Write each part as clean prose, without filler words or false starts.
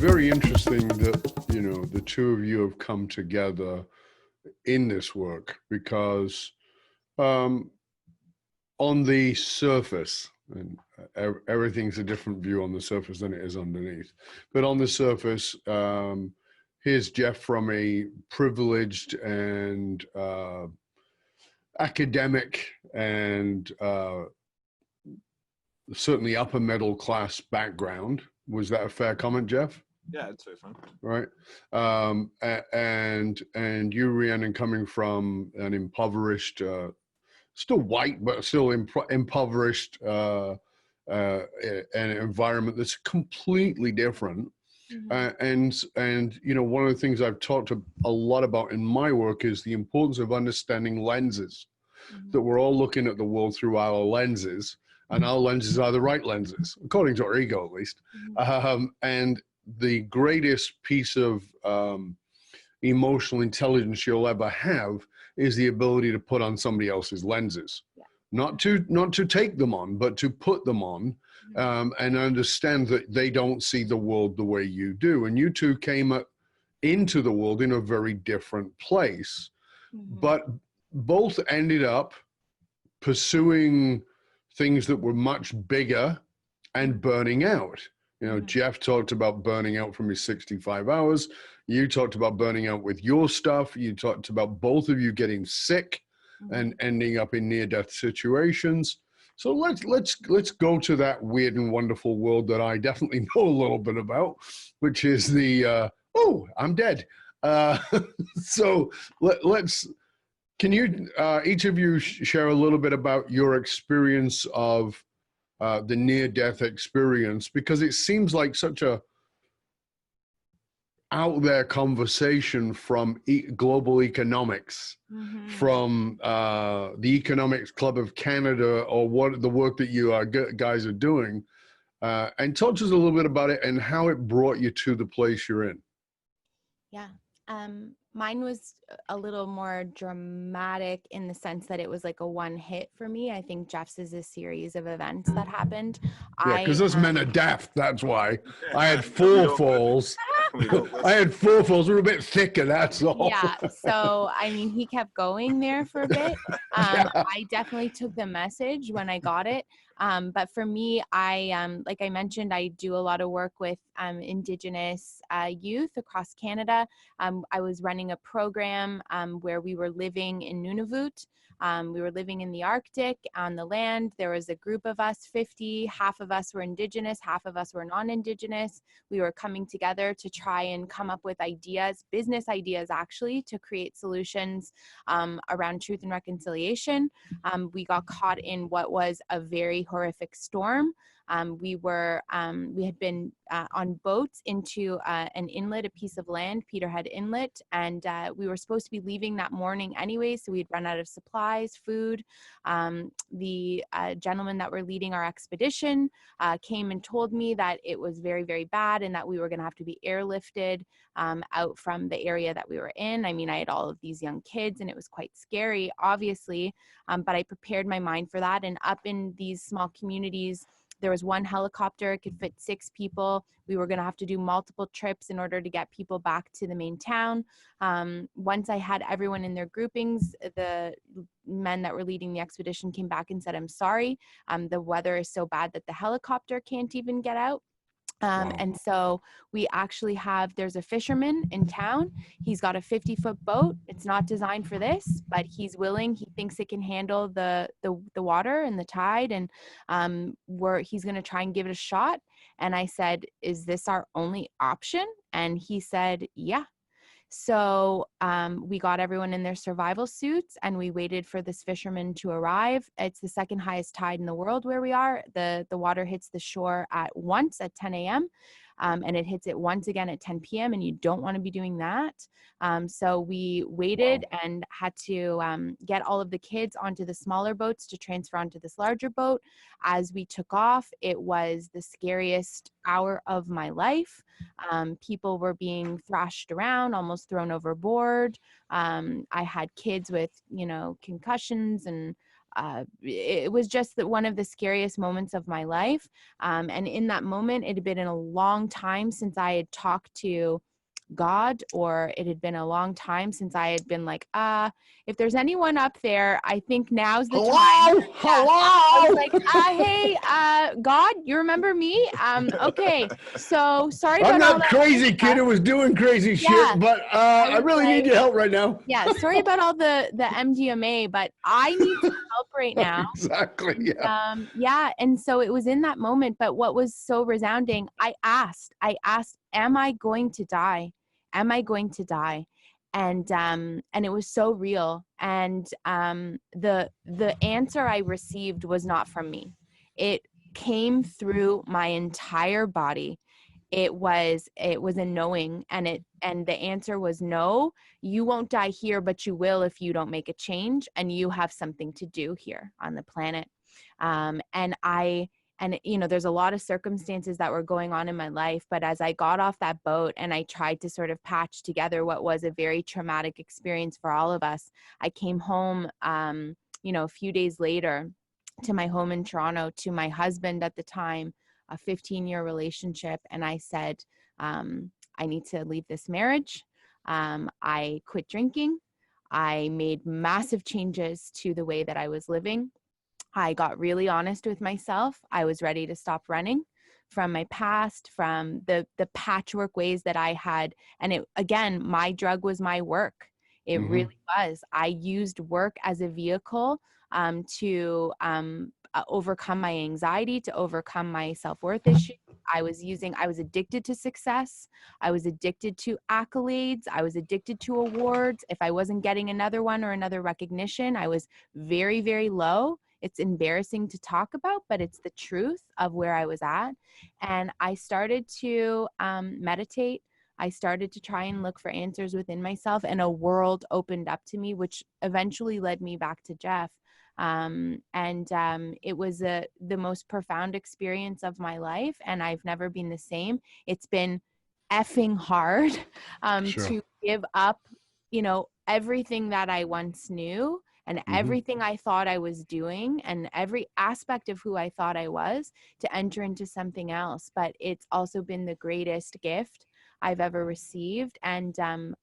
very interesting that, the two of you have come together in this work because on the surface, and everything's a different view on the surface than it is underneath, but on the surface, here's Jeff from a privileged and academic and certainly upper middle class background. Was that a fair comment, Jeff? Yeah, it's very fun. Right. And you, Rhiannon, coming from an impoverished, still white, but still impoverished an environment that's completely different. Mm-hmm. And one of the things I've talked a lot about in my work is the importance of understanding lenses, Mm-hmm. that we're all looking at the world through our lenses, and our lenses are the right lenses, according to our ego, at least. Mm-hmm. And the greatest piece of emotional intelligence you'll ever have is the ability to put on somebody else's lenses. Yeah. Not to take them on, but to put them on, and understand that they don't see the world the way you do. And you two came into the world in a very different place, Mm-hmm. but both ended up pursuing things that were much bigger and burning out. Mm-hmm. Jeff talked about burning out from his 65 hours. You talked about burning out with your stuff. You talked about both of you getting sick and ending up in near-death situations. So let's go to that weird and wonderful world that I definitely know a little bit about, which is the oh, I'm dead. So let's. Can you each of you share a little bit about your experience of the near-death experience, because it seems like such a out there conversation from global economics, Mm-hmm. from the Economics Club of Canada, or what the work that you guys are doing, and talk to us a little bit about it and how it brought you to the place you're in. Yeah. Mine was a little more dramatic in the sense that it was like a one hit for me. I think Jeff's is a series of events that happened. Yeah, because those men are daft. That's why. I had We 4 falls. don't I had 4 falls. We're a bit thicker, that's all. Yeah. So, I mean, he kept going there for a bit. I definitely took the message when I got it. But for me, like I mentioned, I do a lot of work with Indigenous youth across Canada. I was running a program where we were living in Nunavut. We were living in the Arctic on the land. There was a group of us, 50, half of us were Indigenous, half of us were non-Indigenous. We were coming together to try and come up with ideas, business ideas actually, to create solutions around truth and reconciliation. We got caught in what was a very horrific storm. We had been on boats into an inlet, a piece of land, Peterhead Inlet, and we were supposed to be leaving that morning anyway, so we'd run out of supplies, food. The gentlemen that were leading our expedition came and told me that it was very, very bad and that we were going to have to be airlifted out from the area that we were in. I mean, I had all of these young kids and it was quite scary, obviously, but I prepared my mind for that. And up in these small communities, there was one helicopter, it could fit 6 people. We were going to have to do multiple trips in order to get people back to the main town. Once I had everyone in their groupings, the men that were leading the expedition came back and said, I'm sorry, the weather is so bad that the helicopter can't even get out. And so we actually there's a fisherman in town. He's got a 50-foot boat. It's not designed for this, but he's willing. He thinks it can handle the water and the tide. And he's going to try and give it a shot. And I said, is this our only option? And he said, yeah. So we got everyone in their survival suits and we waited for this fisherman to arrive. It's the second highest tide in the world where we are. The water hits the shore once at 10 a.m. And it hits it once again at 10 p.m. and you don't want to be doing that. So we waited and had to get all of the kids onto the smaller boats to transfer onto this larger boat. As we took off, it was the scariest hour of my life. People were being thrashed around, almost thrown overboard. I had kids with, concussions and it was just one of the scariest moments of my life. And in that moment, it had been a long time since I had talked to God, or it had been a long time since I had been like, if there's anyone up there, I think now's the time. Yeah. Hello. I was like, hey, God, you remember me? Okay. So sorry about I'm all that that. crazy kid who was doing crazy shit, but I really need your help right now. Yeah, sorry about all the MDMA, but I need some help right now. Exactly. Yeah. Yeah. And so it was in that moment, but what was so resounding, I asked, am I going to die? Am I going to die? And it was so real. And the answer I received was not from me. It came through my entire body. It was a knowing, and the answer was no. You won't die here, but you will if you don't make a change, and you have something to do here on the planet. And there's a lot of circumstances that were going on in my life, but as I got off that boat and I tried to sort of patch together what was a very traumatic experience for all of us, I came home, a few days later to my home in Toronto, to my husband at the time, a 15-year relationship. And I said, I need to leave this marriage. I quit drinking. I made massive changes to the way that I was living. I got really honest with myself. I was ready to stop running from my past, from the patchwork ways that I had. And it, again, my drug was my work. It really was. I used work as a vehicle to overcome my anxiety, to overcome my self-worth issues. I was addicted to success. I was addicted to accolades. I was addicted to awards. If I wasn't getting another one or another recognition, I was very, very low. It's embarrassing to talk about, but it's the truth of where I was at. And I started to meditate. I started to try and look for answers within myself, and a world opened up to me, which eventually led me back to Jeff. It was the most profound experience of my life, and I've never been the same. It's been effing hard to give up, everything that I once knew and everything I thought I was doing and every aspect of who I thought I was, to enter into something else. But it's also been the greatest gift I've ever received. And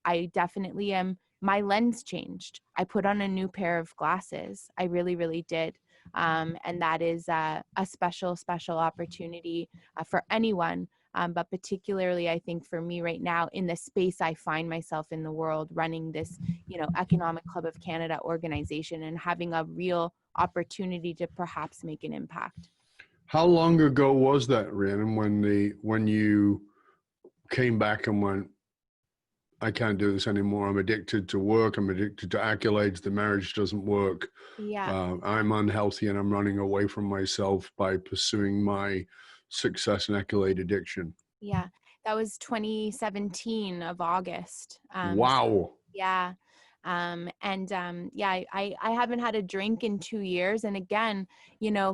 I definitely am. My lens changed. I put on a new pair of glasses. I really, really did. And that is a special, special opportunity for anyone. But particularly, I think for me right now, in the space I find myself in the world, running this, Economic Club of Canada organization and having a real opportunity to perhaps make an impact. How long ago was that, Rhiannon, when you came back and went, I can't do this anymore. I'm addicted to work. I'm addicted to accolades. The marriage doesn't work. Yeah. I'm unhealthy and I'm running away from myself by pursuing my success and accolade addiction. Yeah. That was 2017 of August. Wow. Yeah. I haven't had a drink in 2 years. And again,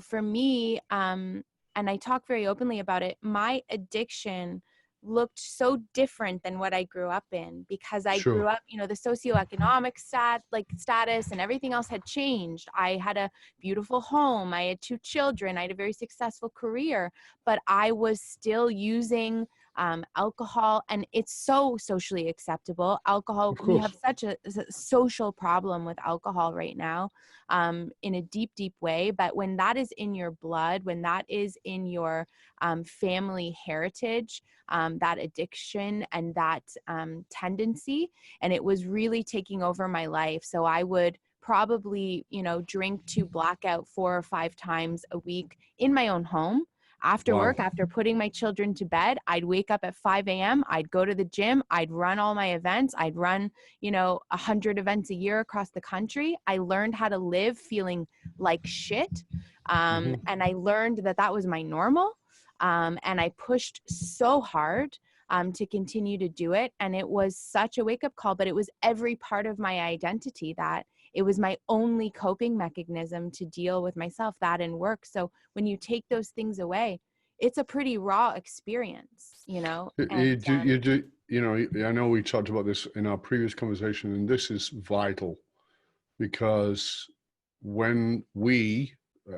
for me, and I talk very openly about it, my addiction looked so different than what I grew up in, because I grew up, the socioeconomic status and everything else had changed. I had a beautiful home. I had 2 children. I had a very successful career, but I was still using alcohol, and it's so socially acceptable. Alcohol, we have such a social problem with alcohol right now, in a deep, deep way. But when that is in your blood, when that is in your family heritage, that addiction and that tendency, and it was really taking over my life. So I would probably, drink to blackout 4 or 5 times a week in my own home. After work, after putting my children to bed, I'd wake up at 5 a.m. I'd go to the gym. I'd run all my events. I'd run, 100 events a year across the country. I learned how to live feeling like shit. And I learned that was my normal. And I pushed so hard to continue to do it. And it was such a wake-up call, but it was every part of my identity that it was my only coping mechanism to deal with myself, that and work. So when you take those things away, it's a pretty raw experience, And, I know we talked about this in our previous conversation, and this is vital, because when we,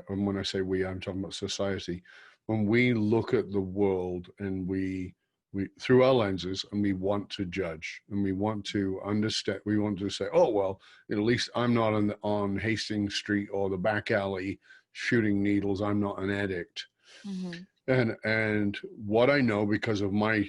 and when I say we, I'm talking about society, when we look at the world and we through our lenses, and we want to judge and we want to understand, we want to say, oh, well, at least I'm not on Hastings Street or the back alley shooting needles. I'm not an addict. And what I know because of my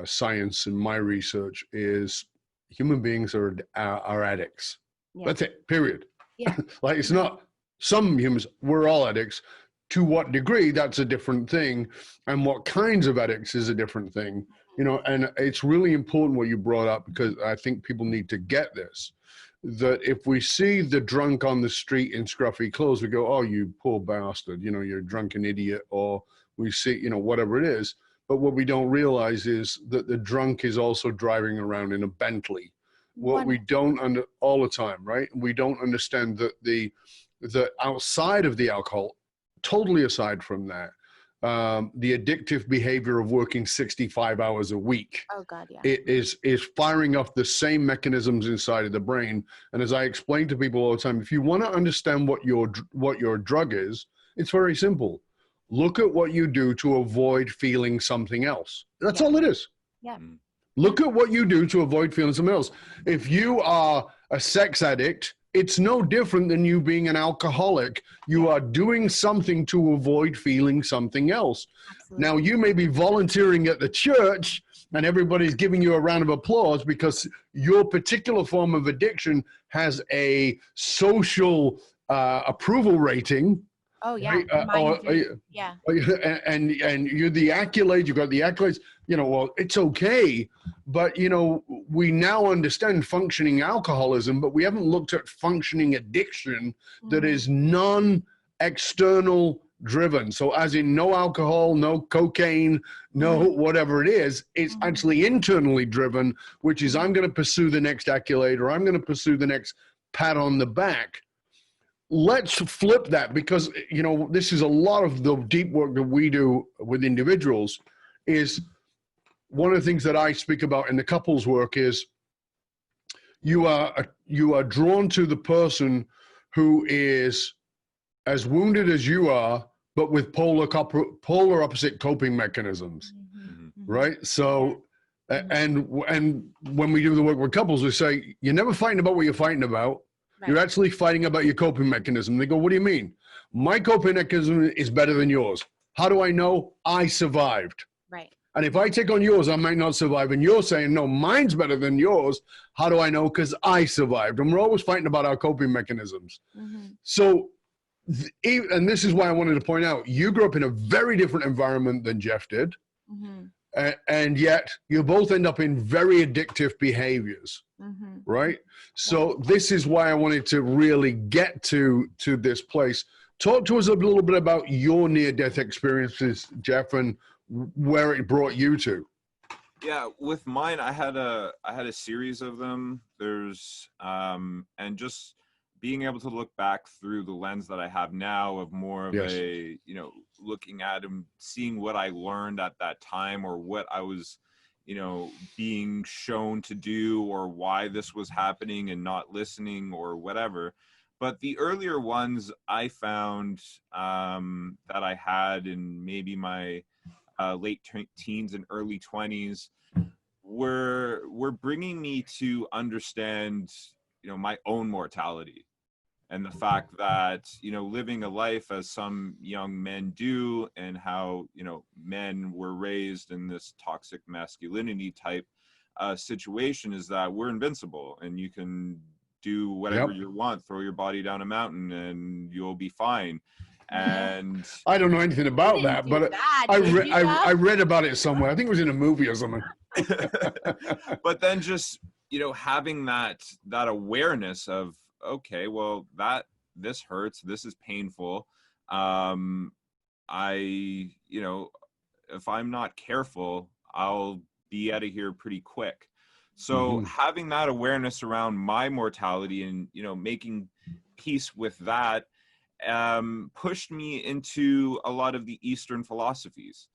science and my research is human beings are addicts. Yeah. That's it, period. Yeah. Like, it's not some humans, we're all addicts. To what degree, that's a different thing. And what kinds of addicts is a different thing. You know, and it's really important what you brought up, because I think people need to get this, that if we see the drunk on the street in scruffy clothes, we go, oh, you poor bastard, you know, you're a drunken idiot, or we see, you know, whatever it is. But what we don't realize is that the drunk is also driving around in a Bentley. What we don't all the time, right? We don't understand that the outside of the alcohol, totally aside from that, the addictive behavior of working 65 hours a week, oh God, yeah, it is firing off the same mechanisms inside of the brain. And as I explain to people all the time, if you want to understand what your drug is, it's very simple. Look at what you do to avoid feeling something else. That's all it is. Yeah. Look at what you do to avoid feeling something else. If you are a sex addict, it's no different than you being an alcoholic. You are doing something to avoid feeling something else. Absolutely. Now, you may be volunteering at the church and everybody's giving you a round of applause because your particular form of addiction has a social approval rating. Oh yeah, right? Yeah. And you're the accolades. You got the accolades. You know, well, it's okay, but you know, we now understand functioning alcoholism, but we haven't looked at functioning addiction that is non-external driven. So, as in, no alcohol, no cocaine, no whatever it is. It's actually internally driven, which is I'm going to pursue the next accolade, or I'm going to pursue the next pat on the back. Let's flip that, because, you know, this is a lot of the deep work that we do with individuals. Is one of the things that I speak about in the couples work is you are drawn to the person who is as wounded as you are, but with polar opposite coping mechanisms, right? So, and when we do the work with couples, we say, you're never fighting about what you're fighting about. Right. You're actually fighting about your coping mechanism. They go, what do you mean? My coping mechanism is better than yours. How do I know? I survived. Right. And if I take on yours, I might not survive. And you're saying, no, mine's better than yours. How do I know? Because I survived. And we're always fighting about our coping mechanisms. So, and this is why I wanted to point out, you grew up in a very different environment than Jeff did. And yet you both end up in very addictive behaviors. Right? So this is why I wanted to really get to this place. Talk to us a little bit about your near-death experiences, Jeff, and where it brought you to. Yeah, with mine, I had a series of them. There's and just being able to look back through the lens that I have now of more of a, you know, looking at and seeing what I learned at that time, or what I was, you know, being shown to do, or why this was happening and not listening or whatever. But the earlier ones I found that I had in maybe my late teens and early 20s were bringing me to understand, you know, my own mortality. And the fact that, you know, living a life as some young men do, and how, you know, men were raised in this toxic masculinity type situation, is that we're invincible and you can do whatever you want, throw your body down a mountain and you'll be fine. And I don't know anything about that, but I read about it somewhere. I think it was in a movie or something. But then just, you know, having that awareness of, okay, well, this hurts, this is painful. You know, if I'm not careful, I'll be out of here pretty quick. So having that awareness around my mortality and, you know, making peace with that pushed me into a lot of the Eastern philosophies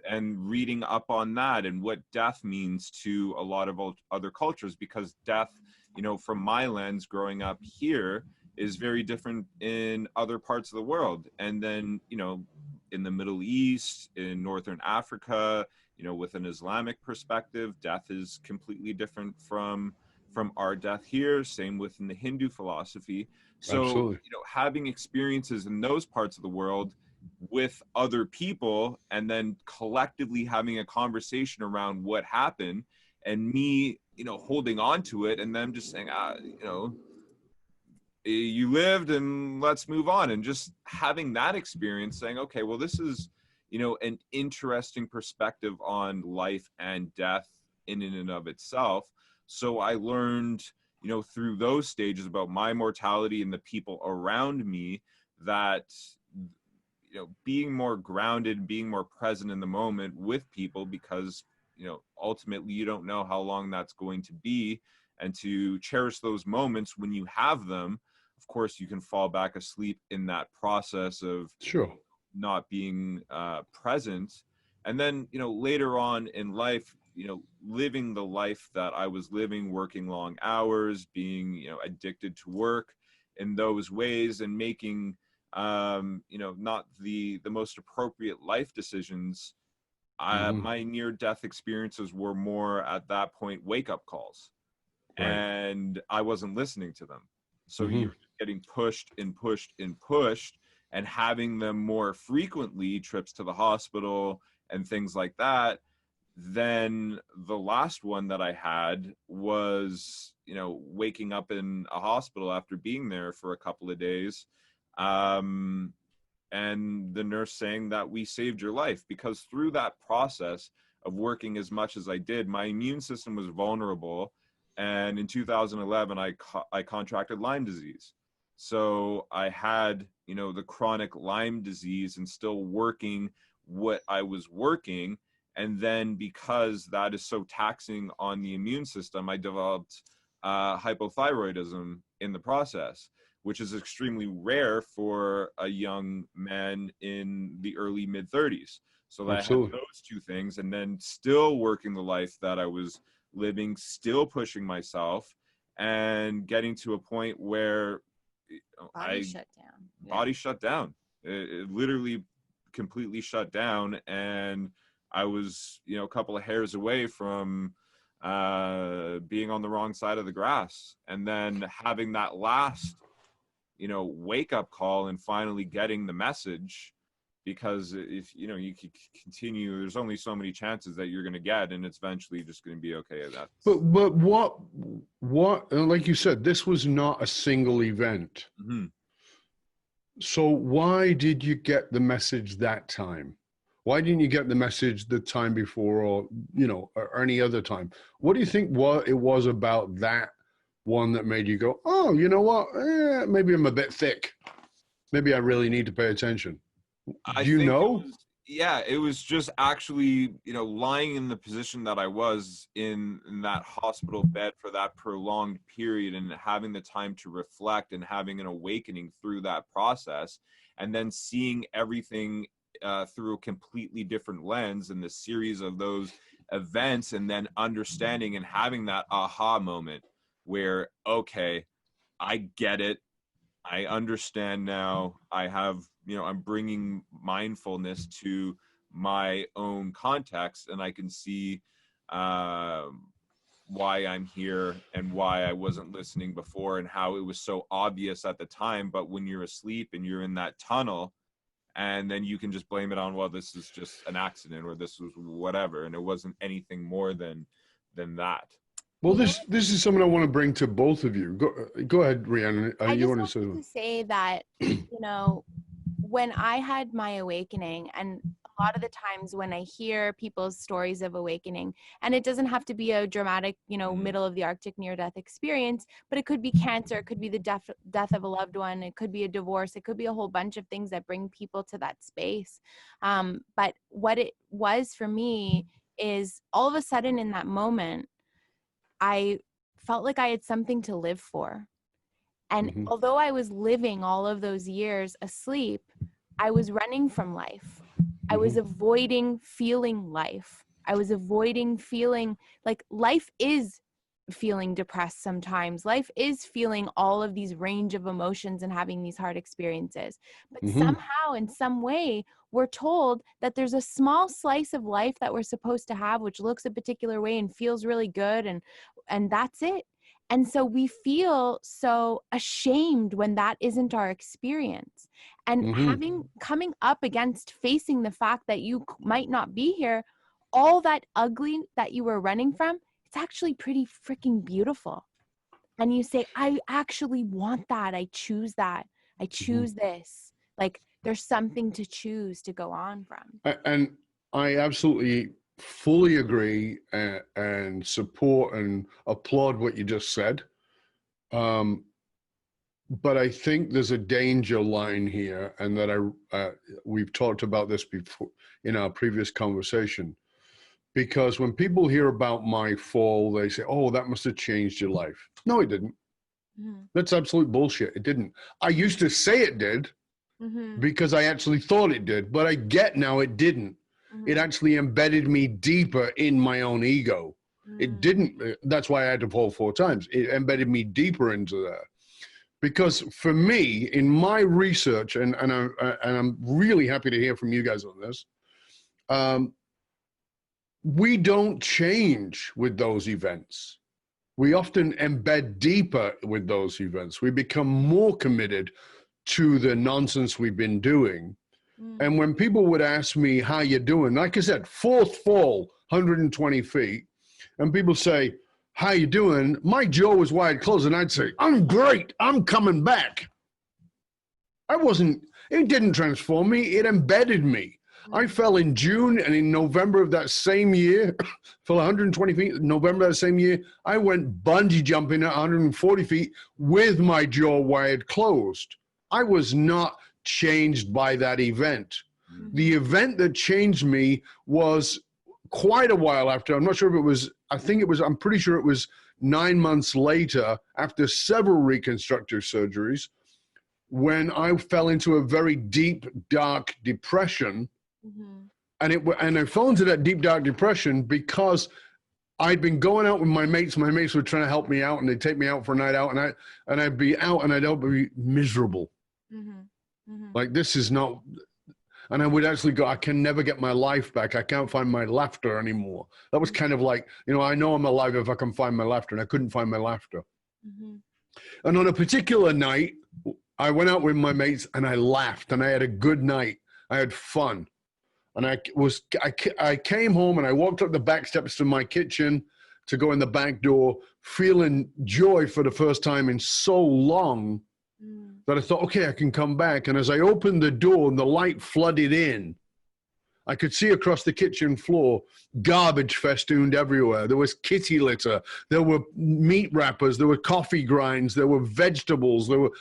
and reading up on that and what death means to a lot of other cultures, because death, you know, from my lens growing up here, is very different in other parts of the world. And then, you know, in the Middle East, in Northern Africa, you know, with an Islamic perspective, death is completely different from our death here. Same within the Hindu philosophy. So, Absolutely. you know, having experiences in those parts of the world with other people, and then collectively having a conversation around what happened, and me, you know, holding on to it, and them just saying, you know, you lived and let's move on, and just having that experience, saying, okay, well, this is, you know, an interesting perspective on life and death in and of itself. So I learned, you know, through those stages about my mortality and the people around me, that, you know, being more grounded, being more present in the moment with people, because, you know, ultimately you don't know how long that's going to be, and to cherish those moments when you have them. Of course, you can fall back asleep in that process of Sure. not being present. And then, you know, later on in life, you know, living the life that I was living, working long hours, being, you know, addicted to work in those ways, and making, you know, not the most appropriate life decisions. My near-death experiences were more at that point wake-up calls, Right. and I wasn't listening to them. So you're getting pushed and pushed and pushed, and having them more frequently, trips to the hospital and things like that. Then the last one that I had was, you know, waking up in a hospital after being there for a couple of days, and the nurse saying that we saved your life, because through that process of working as much as I did, my immune system was vulnerable. And in 2011, I contracted Lyme disease. So I had, you know, the chronic Lyme disease, and still working what I was working. And then, because that is so taxing on the immune system, I developed hypothyroidism in the process, which is extremely rare for a young man in the early mid-30s. So that I had those two things, and then still working the life that I was living, still pushing myself, and getting to a point where body shut down. Body shut down. It literally completely shut down, and I was, you know, a couple of hairs away from being on the wrong side of the grass. And then having that last, you know, wake up call, and finally getting the message, because if, you know, you could continue, there's only so many chances that you're going to get, and it's eventually just going to be okay. But what, like you said, this was not a single event. So why did you get the message that time? Why didn't you get the message the time before, or, you know, or any other time? What do you think it was about that one that made you go, oh, you know what? Maybe I'm a bit thick. Maybe I really need to pay attention. Do you know? It was just actually, you know, lying in the position that I was in that hospital bed for that prolonged period, and having the time to reflect, and having an awakening through that process, and then seeing everything through a completely different lens, and the series of those events, and then understanding and having that aha moment where, okay, I get it. I understand now. I have, you know, I'm bringing mindfulness to my own context, and I can see why I'm here, and why I wasn't listening before, and how it was so obvious at the time. But when you're asleep and you're in that tunnel, and then you can just blame it on, well, this is just an accident, or this was whatever, and it wasn't anything more than that. Well, this is something I want to bring to both of you. Go ahead, Rhiannon. I just wanted to say that, you know, when I had my awakening, and a lot of the times when I hear people's stories of awakening, and it doesn't have to be a dramatic, you know, middle of the Arctic near-death experience, but it could be cancer, it could be the death of a loved one, it could be a divorce, it could be a whole bunch of things that bring people to that space. But what it was for me is, all of a sudden in that moment, I felt like I had something to live for. And although I was living all of those years asleep, I was running from life. I was avoiding feeling life. I was avoiding feeling like life is feeling depressed sometimes. Life is feeling all of these range of emotions and having these hard experiences. But somehow, in some way, we're told that there's a small slice of life that we're supposed to have, which looks a particular way and feels really good. And that's it. And so we feel so ashamed when that isn't our experience. And coming up against facing the fact that you might not be here, all that ugly that you were running from, it's actually pretty freaking beautiful. And you say, I actually want that. I choose that. I choose this. Like, there's something to choose to go on from. And I absolutely fully agree and support and applaud what you just said. But I think there's a danger line here, and that we've talked about this before in our previous conversation. Because when people hear about my fall, they say, oh, that must have changed your life. No, it didn't. That's absolute bullshit. It didn't. I used to say it did because I actually thought it did, but I get now it didn't. It actually embedded me deeper in my own ego. It didn't. That's why I had to fall 4 times. It embedded me deeper into that. Because for me, in my research, and I'm really happy to hear from you guys on this, we don't change with those events. We often embed deeper with those events. We become more committed to the nonsense we've been doing. And when people would ask me, how you doing? Like I said, 4th fall, 120 feet. And people say, how you doing? My jaw was wide closed. And I'd say, I'm great. I'm coming back. It didn't transform me. It embedded me. I fell in June, and in November of that same year, fell 120 feet. November of that same year, I went bungee jumping at 140 feet with my jaw wired closed. I was not changed by that event. The event that changed me was quite a while after. I'm not sure if it was, I'm pretty sure it was 9 months later, after several reconstructive surgeries, when I fell into a very deep, dark depression. And I fell into that deep, dark depression because I'd been going out with my mates. My mates were trying to help me out, and they'd take me out for a night out, and I'd be out, and I'd be miserable. Like, this is not, and I would actually go, I can never get my life back. I can't find my laughter anymore. That was kind of like, I know I'm alive if I can find my laughter, and I couldn't find my laughter. And on a particular night, I went out with my mates, and I laughed, and I had a good night. I had fun. And I came home, and I walked up the back steps to my kitchen to go in the back door, feeling joy for the first time in so long that I thought, okay, I can come back. And as I opened the door and the light flooded in, I could see across the kitchen floor garbage festooned everywhere. There was kitty litter. There were meat wrappers. There were coffee grinds. There were vegetables. There were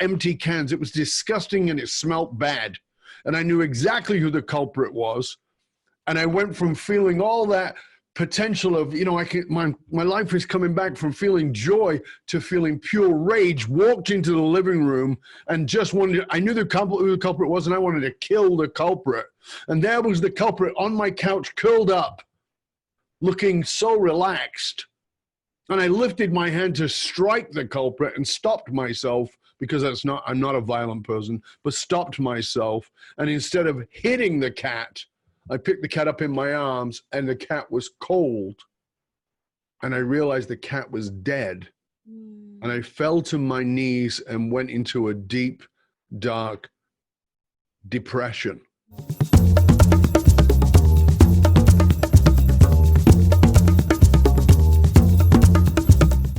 empty cans. It was disgusting, and it smelt bad. And I knew exactly who the culprit was. And I went from feeling all that potential of, my life is coming back, from feeling joy to feeling pure rage, walked into the living room and just I knew who the culprit was, and I wanted to kill the culprit. And there was the culprit on my couch, curled up, looking so relaxed. And I lifted my hand to strike the culprit and stopped myself, because I'm not a violent person, but stopped myself. And instead of hitting the cat, I picked the cat up in my arms, and the cat was cold. And I realized the cat was dead. And I fell to my knees and went into a deep, dark depression.